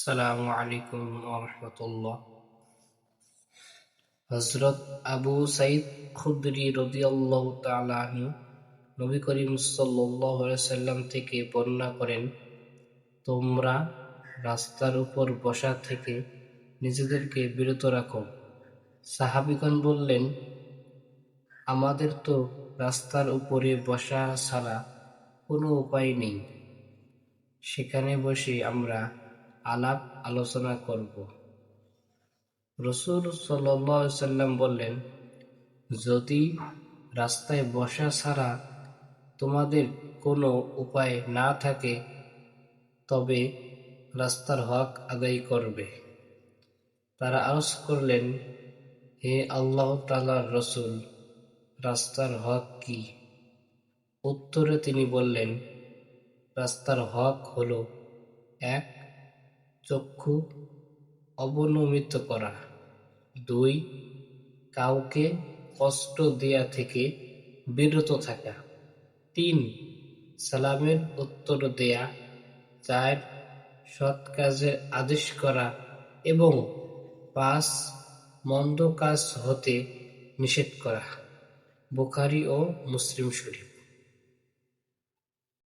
আসসালামু আলাইকুম ওয়া রাহমাতুল্লাহ। হযরত আবু সাঈদ খুদরী রাদিয়াল্লাহু তাআলা আনহু নবী করিম সাল্লাল্লাহু আলাইহি ওয়াসাল্লাম থেকে বর্ণনা করেন, তোমরা রাস্তার উপর বসা থেকে নিজেদেরকে বিরত রাখো। সাহাবীগণ বললেন, আমাদের তো রাস্তার উপরে বসা ছাড়া কোনো উপায় নেই, সেখানে বসে আমরা আলাপ আলোচনা করব। রাসূল সাল্লাল্লাহু আলাইহি ওয়াসাল্লাম বললেন, যদি রাস্তায় বসা ছাড়া তোমাদের কোনো উপায় না থাকে তবে রাস্তার হক আদায় করবে। তারা আরজ করলেন, হে আল্লাহ তাআলার রাসূল, রাস্তার হক কি? উত্তরে তিনি বললেন, রাস্তার হক হলো ১. চক্ষু অবনমিত করা, ২. কাউকে কষ্ট দেয়া থেকে বিরত থাকা, ৩. সালামের উত্তর দেয়া, ৪. সৎ কাজের আদেশ করা এবং ৫. মন্দ কাজ হতে নিষেধ করা। বুখারী ও মুসলিম শরীফ।